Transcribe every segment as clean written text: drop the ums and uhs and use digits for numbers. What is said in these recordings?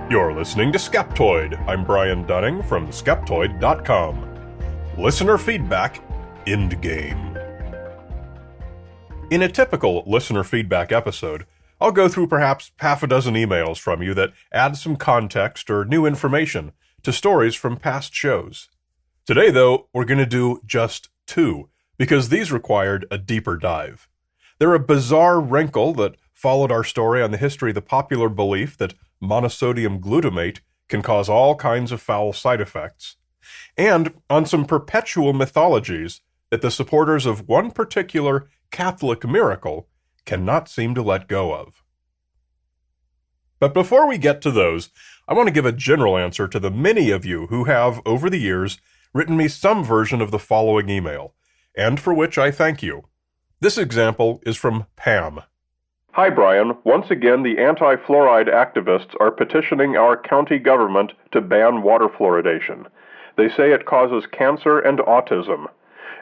You're listening to Skeptoid. I'm Brian Dunning from Skeptoid.com. Listener feedback, Endgame. In a typical listener feedback episode, I'll go through perhaps half a dozen emails from you that add some context or new information to stories from past shows. Today, though, we're going to do just two, because these required a deeper dive. They're a bizarre wrinkle that followed our story on the history of the popular belief that monosodium glutamate can cause all kinds of foul side effects, and on some perpetual mythologies that the supporters of one particular Catholic miracle cannot seem to let go of. But before we get to those, I want to give a general answer to the many of you who have, over the years, written me some version of the following email, and for which I thank you. This example is from Pam. Hi, Brian. Once again, the anti-fluoride activists are petitioning our county government to ban water fluoridation. They say it causes cancer and autism.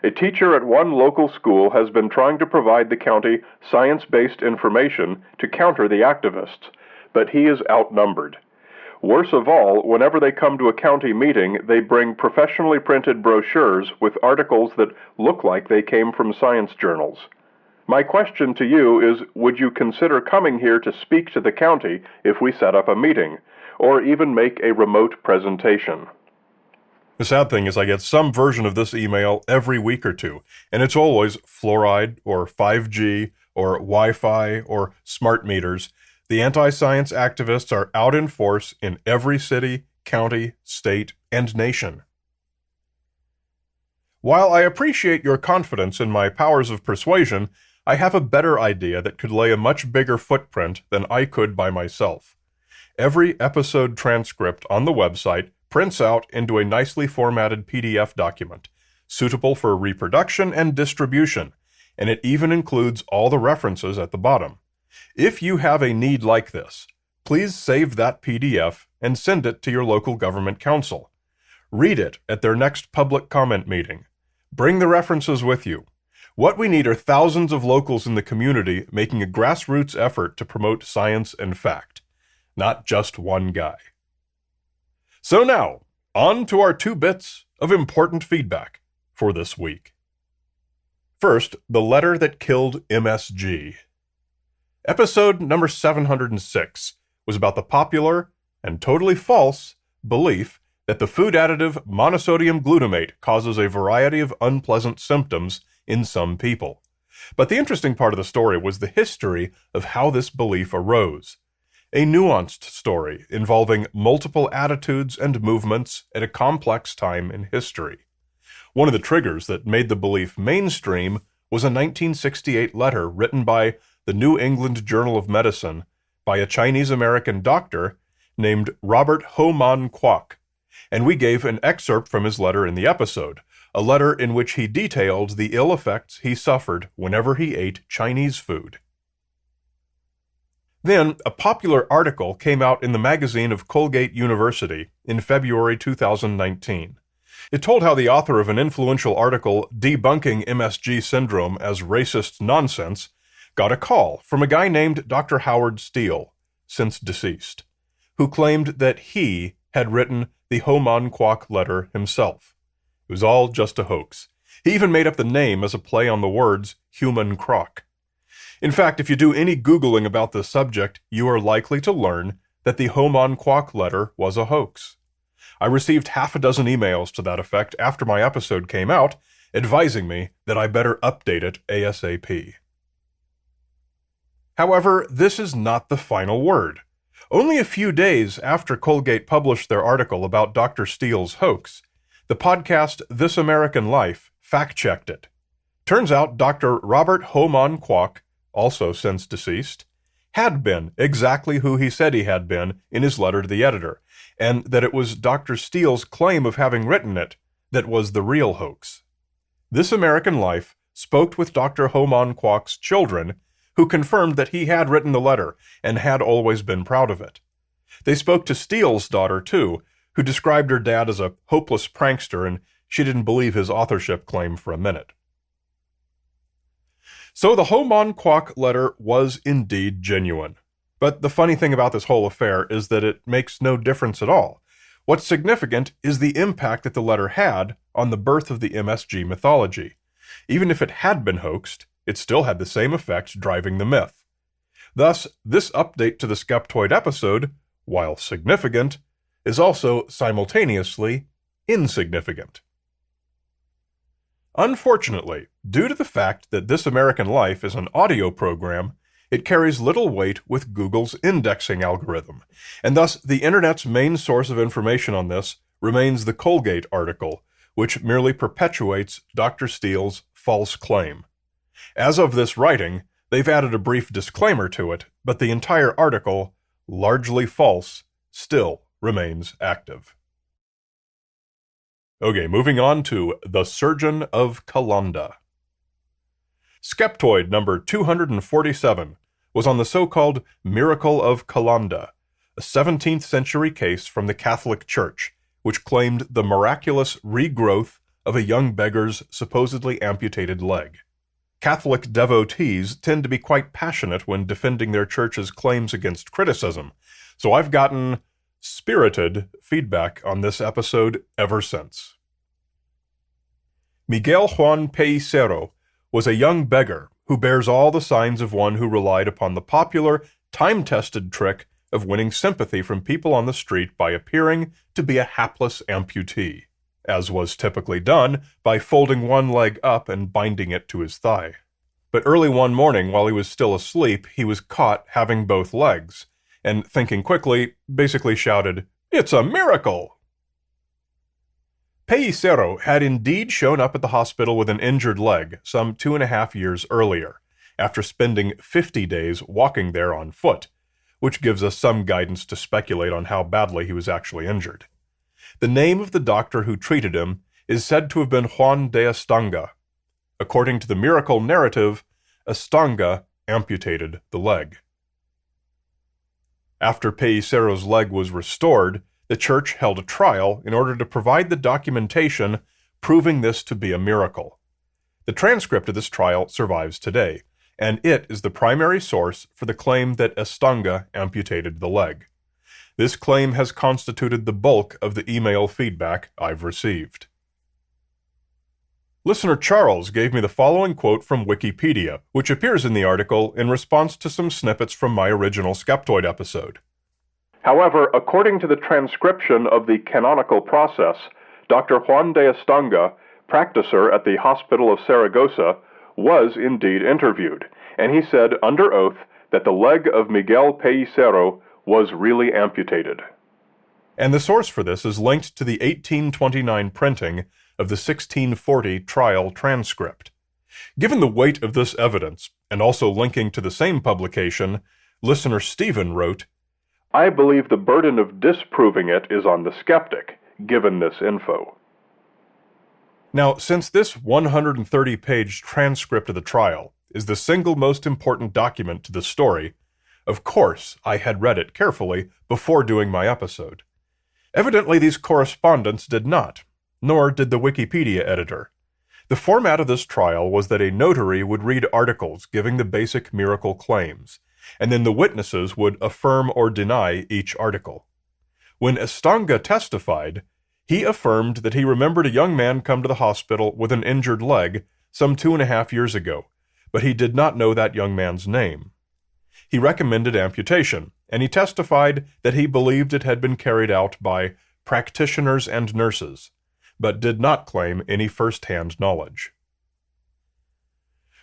A teacher at one local school has been trying to provide the county science-based information to counter the activists, but he is outnumbered. Worse of all, whenever they come to a county meeting, they bring professionally printed brochures with articles that look like they came from science journals. My question to you is, would you consider coming here to speak to the county if we set up a meeting, or even make a remote presentation? The sad thing is I get some version of this email every week or two, and it's always fluoride, or 5G, or Wi-Fi, or smart meters. The anti-science activists are out in force in every city, county, state, and nation. While I appreciate your confidence in my powers of persuasion, I have a better idea that could lay a much bigger footprint than I could by myself. Every episode transcript on the website prints out into a nicely formatted PDF document, suitable for reproduction and distribution, and it even includes all the references at the bottom. If you have a need like this, please save that PDF and send it to your local government council. Read it at their next public comment meeting. Bring the references with you. What we need are thousands of locals in the community making a grassroots effort to promote science and fact, not just one guy. So now, on to our 2 bits of important feedback for this week. First, the letter that killed MSG. Episode number 706 was about the popular and totally false belief that the food additive monosodium glutamate causes a variety of unpleasant symptoms in some people. But the interesting part of the story was the history of how this belief arose. A nuanced story involving multiple attitudes and movements at a complex time in history. One of the triggers that made the belief mainstream was a 1968 letter written by the New England Journal of Medicine by a Chinese-American doctor named Robert Ho Man Kwok, and we gave an excerpt from his letter in the episode, a letter in which he detailed the ill effects he suffered whenever he ate Chinese food. Then, a popular article came out in the magazine of Colgate University in February 2019. It told how the author of an influential article debunking MSG syndrome as racist nonsense got a call from a guy named Dr. Howard Steele, since deceased, who claimed that he had written the Ho Man Kwok letter himself. It was all just a hoax. He even made up the name as a play on the words human croc. In fact, if you do any Googling about this subject, you are likely to learn that the Ho Man Kwok letter was a hoax. I received half a dozen emails to that effect after my episode came out, advising me that I better update it ASAP. However, this is not the final word. Only a few days after Colgate published their article about Dr. Steele's hoax, the podcast This American Life fact-checked it. Turns out Dr. Robert Ho Man Kwok, also since deceased, had been exactly who he said he had been in his letter to the editor, and that it was Dr. Steele's claim of having written it that was the real hoax. This American Life spoke with Dr. Ho Man Kwok's children, who confirmed that he had written the letter and had always been proud of it. They spoke to Steele's daughter, too, who described her dad as a hopeless prankster, and she didn't believe his authorship claim for a minute. So the Ho Man Kwok letter was indeed genuine. But the funny thing about this whole affair is that it makes no difference at all. What's significant is the impact that the letter had on the birth of the MSG mythology. Even if it had been hoaxed, it still had the same effect driving the myth. Thus, this update to the Skeptoid episode, while significant, is also simultaneously insignificant. Unfortunately, due to the fact that This American Life is an audio program, it carries little weight with Google's indexing algorithm, and thus the Internet's main source of information on this remains the Colgate article, which merely perpetuates Dr. Steele's false claim. As of this writing, they've added a brief disclaimer to it, but the entire article, largely false, still remains active. Okay, moving on to The Surgeon of Kalanda. Skeptoid number 247 was on the so-called Miracle of Kalanda, a 17th century case from the Catholic Church, which claimed the miraculous regrowth of a young beggar's supposedly amputated leg. Catholic devotees tend to be quite passionate when defending their church's claims against criticism, so I've gotten spirited feedback on this episode ever since. Miguel Juan Pellicero was a young beggar who bears all the signs of one who relied upon the popular, time-tested trick of winning sympathy from people on the street by appearing to be a hapless amputee, as was typically done by folding one leg up and binding it to his thigh. But early one morning, while he was still asleep, he was caught having both legs, and thinking quickly, basically shouted, "It's a miracle!" Pellicero had indeed shown up at the hospital with an injured leg some 2.5 years earlier, after spending 50 days walking there on foot, which gives us some guidance to speculate on how badly he was actually injured. The name of the doctor who treated him is said to have been Juan de Estanga. According to the miracle narrative, Estanga amputated the leg. After Pellicero's leg was restored, the church held a trial in order to provide the documentation proving this to be a miracle. The transcript of this trial survives today, and it is the primary source for the claim that Estanga amputated the leg. This claim has constituted the bulk of the email feedback I've received. Listener Charles gave me the following quote from Wikipedia, which appears in the article in response to some snippets from my original Skeptoid episode. However, according to the transcription of the canonical process, Dr. Juan de Estanga, practicer at the Hospital of Saragossa, was indeed interviewed, and he said under oath that the leg of Miguel Pellicero was really amputated. And the source for this is linked to the 1829 printing of the 1640 trial transcript. Given the weight of this evidence, and also linking to the same publication, listener Stephen wrote, "I believe the burden of disproving it is on the skeptic, given this info." Now, since this 130-page transcript of the trial is the single most important document to the story, of course I had read it carefully before doing my episode. Evidently these correspondents did not, nor did the Wikipedia editor. The format of this trial was that a notary would read articles giving the basic miracle claims, and then the witnesses would affirm or deny each article. When Estanga testified, he affirmed that he remembered a young man come to the hospital with an injured leg some 2.5 years ago, but he did not know that young man's name. He recommended amputation, and he testified that he believed it had been carried out by practitioners and nurses, but did not claim any first-hand knowledge.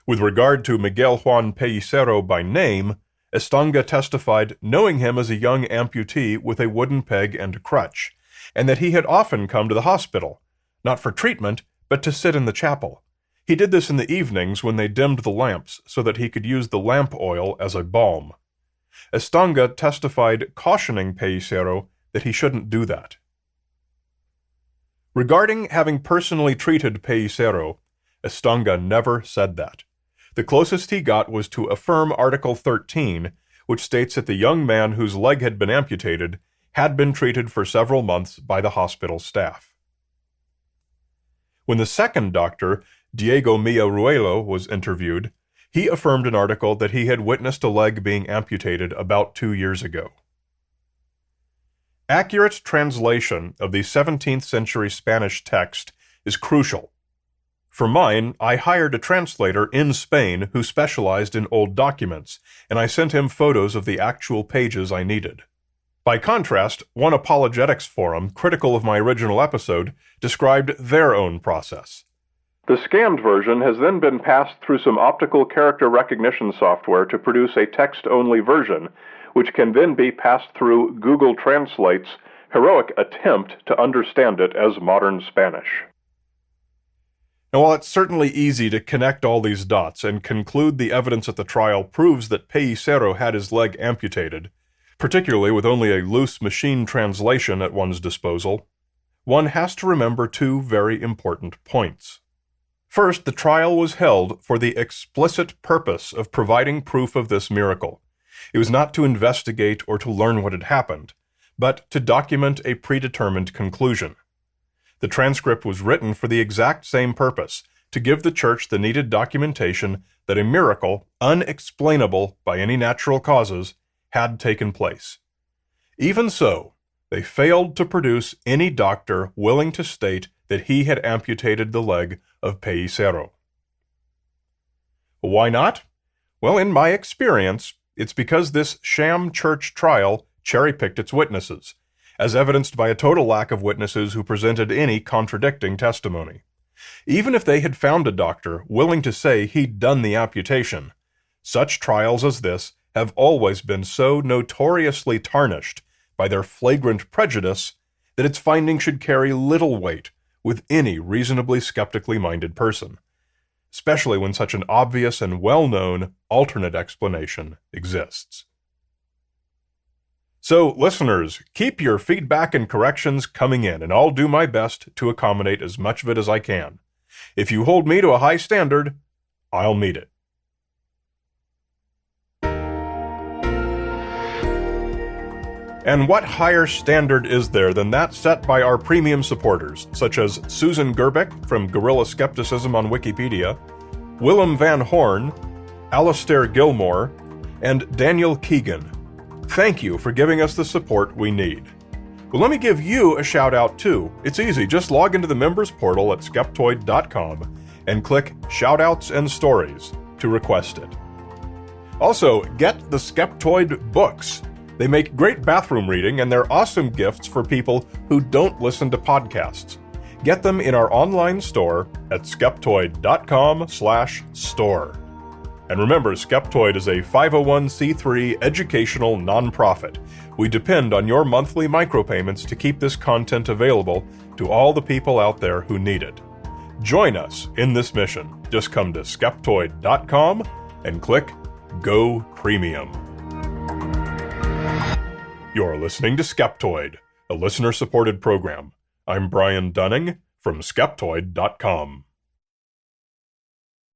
With regard to Miguel Juan Pellicero by name, Estanga testified knowing him as a young amputee with a wooden peg and a crutch, and that he had often come to the hospital, not for treatment, but to sit in the chapel. He did this in the evenings when they dimmed the lamps so that he could use the lamp oil as a balm. Estanga testified cautioning Pellicero that he shouldn't do that. Regarding having personally treated Pellicero, Estanga never said that. The closest he got was to affirm Article 13, which states that the young man whose leg had been amputated had been treated for several months by the hospital staff. When the second doctor, Diego Millaruelo, was interviewed, He affirmed an article that he had witnessed a leg being amputated about 2 years ago. Accurate translation of the 17th century Spanish text is crucial. For mine, I hired a translator in Spain who specialized in old documents, and I sent him photos of the actual pages I needed. By contrast, one apologetics forum, critical of my original episode, described their own process. The scanned version has then been passed through some optical character recognition software to produce a text-only version, which can then be passed through Google Translate's heroic attempt to understand it as modern Spanish. Now, while it's certainly easy to connect all these dots and conclude the evidence at the trial proves that Pellicero had his leg amputated, particularly with only a loose machine translation at one's disposal, one has to remember two very important points. First, the trial was held for the explicit purpose of providing proof of this miracle. It was not to investigate or to learn what had happened, but to document a predetermined conclusion. The transcript was written for the exact same purpose, to give the church the needed documentation that a miracle, unexplainable by any natural causes, had taken place. Even so, they failed to produce any doctor willing to state that he had amputated the leg of Pellicero. Why not? Well, in my experience, it's because this sham church trial cherry-picked its witnesses, as evidenced by a total lack of witnesses who presented any contradicting testimony. Even if they had found a doctor willing to say he'd done the amputation, such trials as this have always been so notoriously tarnished by their flagrant prejudice that its findings should carry little weight with any reasonably skeptically minded person, especially when such an obvious and well-known alternate explanation exists. So, listeners, keep your feedback and corrections coming in, and I'll do my best to accommodate as much of it as I can. If you hold me to a high standard, I'll meet it. And what higher standard is there than that set by our premium supporters, such as Susan Gerbeck from Guerrilla Skepticism on Wikipedia, Willem Van Horn, Alastair Gilmore, and Daniel Keegan. Thank you for giving us the support we need. Well, let me give you a shout out too. It's easy, just log into the members portal at Skeptoid.com and click Shoutouts and Stories to request it. Also, get the Skeptoid books. They make great bathroom reading and they're awesome gifts for people who don't listen to podcasts. Get them in our online store at Skeptoid.com/store. And remember, Skeptoid is a 501c3 educational nonprofit. We depend on your monthly micropayments to keep this content available to all the people out there who need it. Join us in this mission. Just come to Skeptoid.com and click Go Premium. You're listening to Skeptoid, a listener-supported program. I'm Brian Dunning from Skeptoid.com.